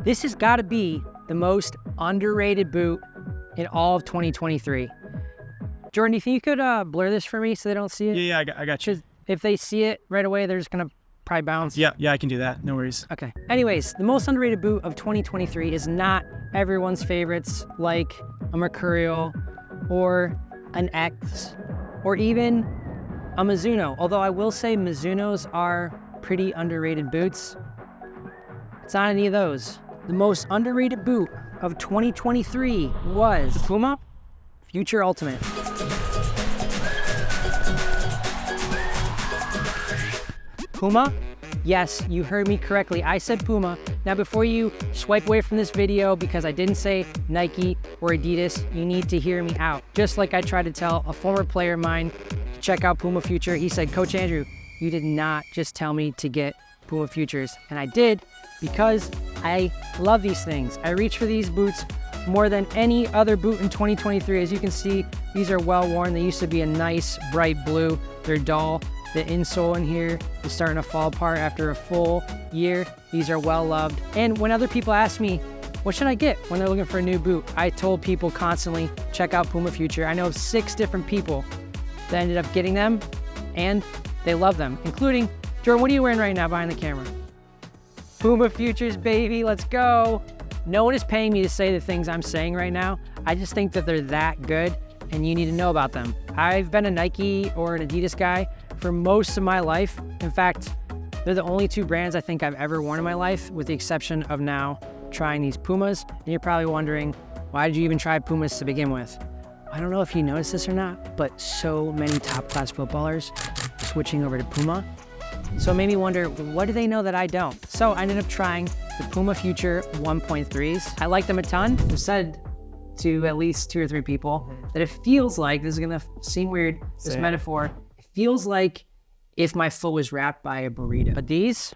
This has got to be the most underrated boot in all of 2023. Jordan, do you think you could blur this for me so they don't see it? Yeah, I got you. If they see it right away, they're just going to probably bounce. Yeah, I can do that. No worries. Okay. Anyways, the most underrated boot of 2023 is not everyone's favorites like a Mercurial or an X or even a Mizuno. Although I will say Mizunos are pretty underrated boots. It's not any of those. The most underrated boot of 2023 was the Puma Future Ultimate. Puma? Yes, you heard me correctly. I said Puma. Now before you swipe away from this video because I didn't say Nike or Adidas, you need to hear me out. Just like I tried to tell a former player of mine to check out Puma Future, he said, Coach Andrew, you did not just tell me to get Puma Futures. And I did because I love these things. I reach for these boots more than any other boot in 2023. As you can see, these are well worn. They used to be a nice bright blue. They're dull. The insole in here is starting to fall apart after a full year. These are well loved. And when other people ask me, what should I get when they're looking for a new boot? I told people constantly, check out Puma Future. I know of 6 different people that ended up getting them and they love them, including, Jordan, what are you wearing right now behind the camera? Puma Futures, baby, let's go. No one is paying me to say the things I'm saying right now. I just think that they're that good and you need to know about them. I've been a Nike or an Adidas guy for most of my life. In fact, they're the only 2 brands I think I've ever worn in my life, with the exception of now trying these Pumas. And you're probably wondering, why did you even try Pumas to begin with? I don't know if you noticed this or not, but so many top-class footballers are switching over to Puma. So it made me wonder, what do they know that I don't? So I ended up trying the Puma Future 1.3s. I like them a ton. I've said to at least 2 or 3 people that it feels like, this is gonna seem weird, this metaphor, it feels like if my foot was wrapped by a burrito. But these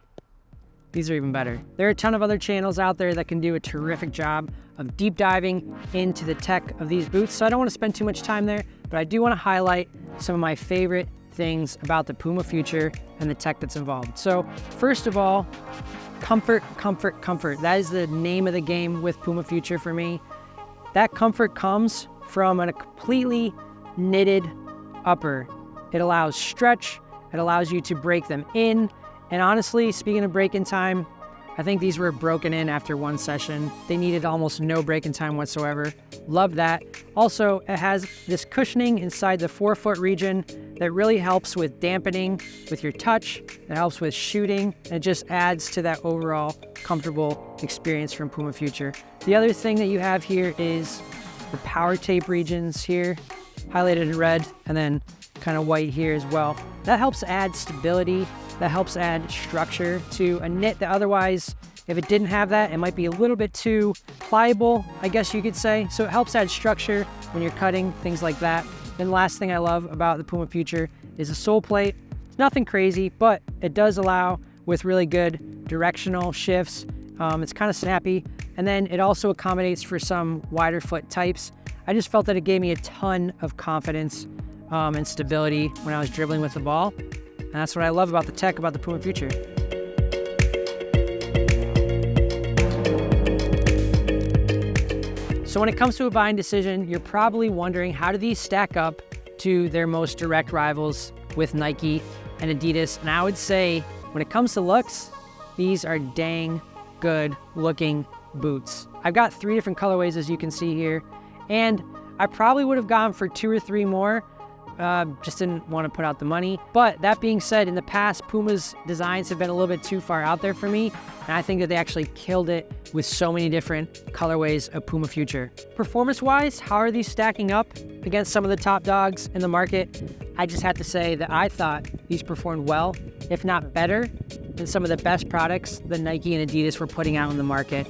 are even better. There are a ton of other channels out there that can do a terrific job of deep diving into the tech of these boots, so I don't want to spend too much time there, but I do want to highlight some of my favorite things about the Puma Future and the tech that's involved. So first of all, comfort, comfort, comfort. That is the name of the game with Puma Future for me. That comfort comes from a completely knitted upper. It allows stretch, it allows you to break them in, and honestly, speaking of break-in time, I think these were broken in after 1 session. They needed almost no break-in time whatsoever. Love that. Also, it has this cushioning inside the forefoot region that really helps with dampening with your touch. It helps with shooting, and it just adds to that overall comfortable experience from Puma Future. The other thing that you have here is the power tape regions here, highlighted in red, and then kind of white here as well. That helps add stability. That helps add structure to a knit that otherwise, if it didn't have that, it might be a little bit too pliable, I guess you could say. So it helps add structure when you're cutting, things like that. Then the last thing I love about the Puma Future is the sole plate. It's nothing crazy, but it does allow with really good directional shifts. It's kind of snappy. And then it also accommodates for some wider foot types. I just felt that it gave me a ton of confidence and stability when I was dribbling with the ball. And that's what I love about the tech about the Puma Future. So when it comes to a buying decision, you're probably wondering, how do these stack up to their most direct rivals with Nike and Adidas? And I would say, when it comes to looks, these are dang good looking boots. I've got 3 different colorways, as you can see here, and I probably would have gone for 2 or 3 more. Just didn't want to put out the money. But that being said, in the past, Puma's designs have been a little bit too far out there for me, and I think that they actually killed it with so many different colorways of Puma Future. Performance-wise, how are these stacking up against some of the top dogs in the market? I just have to say that I thought these performed well, if not better, than some of the best products that Nike and Adidas were putting out in the market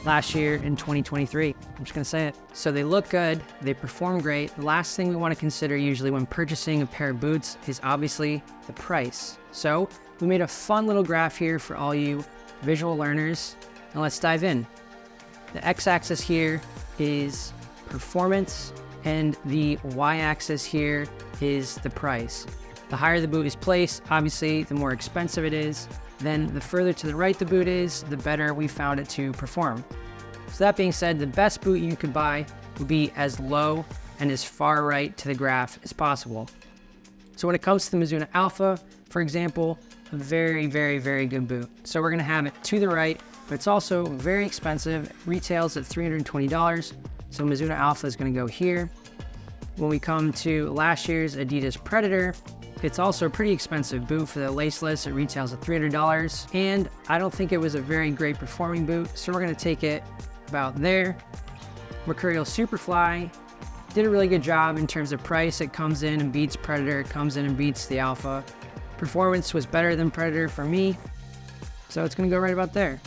last year in 2023. I'm just gonna say it. So they look good, they perform great. The last thing we wanna consider usually when purchasing a pair of boots is obviously the price. So we made a fun little graph here for all you visual learners, and let's dive in. The x-axis here is performance, and the y-axis here is the price. The higher the boot is placed, obviously, the more expensive it is. then the further to the right the boot is, the better we found it to perform. So that being said, the best boot you could buy would be as low and as far right to the graph as possible. So when it comes to the Mizuno Alpha, for example, a very, very, very good boot. So we're gonna have it to the right, but it's also very expensive. It retails at $320. So Mizuno Alpha is gonna go here. When we come to last year's Adidas Predator, it's also a pretty expensive boot for the laceless. It retails at $300. And I don't think it was a very great performing boot. So we're gonna take it about there. Mercurial Superfly did a really good job in terms of price. It comes in and beats Predator. It comes in and beats the Alpha. Performance was better than Predator for me. So it's gonna go right about there.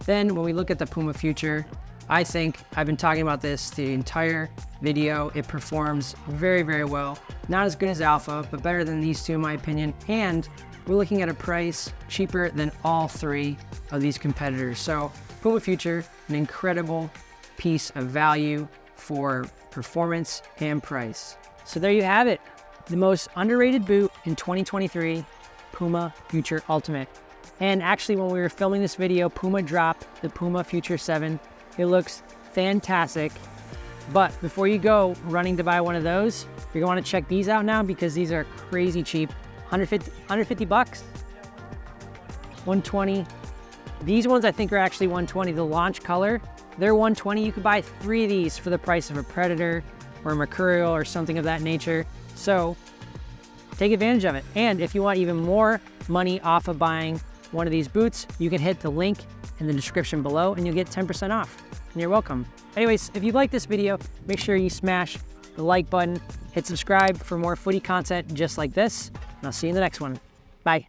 Then when we look at the Puma Future, I think I've been talking about this the entire video. It performs very, very well. Not as good as Alpha, but better than these two in my opinion. And we're looking at a price cheaper than all three of these competitors. So Puma Future, an incredible piece of value for performance and price. So there you have it. The most underrated boot in 2023, Puma Future Ultimate. And actually when we were filming this video, Puma dropped the Puma Future 7. It looks fantastic. But before you go running to buy one of those, you're gonna wanna check these out now because these are crazy cheap. 150 bucks, 120. These ones I think are actually 120. The launch color, they're 120. You could buy 3 of these for the price of a Predator or a Mercurial or something of that nature. So take advantage of it. And if you want even more money off of buying one of these boots, you can hit the link in the description below and you'll get 10% off. And you're welcome. Anyways, if you like this video, make sure you smash the like button, hit subscribe for more footy content just like this, and I'll see you in the next one. Bye.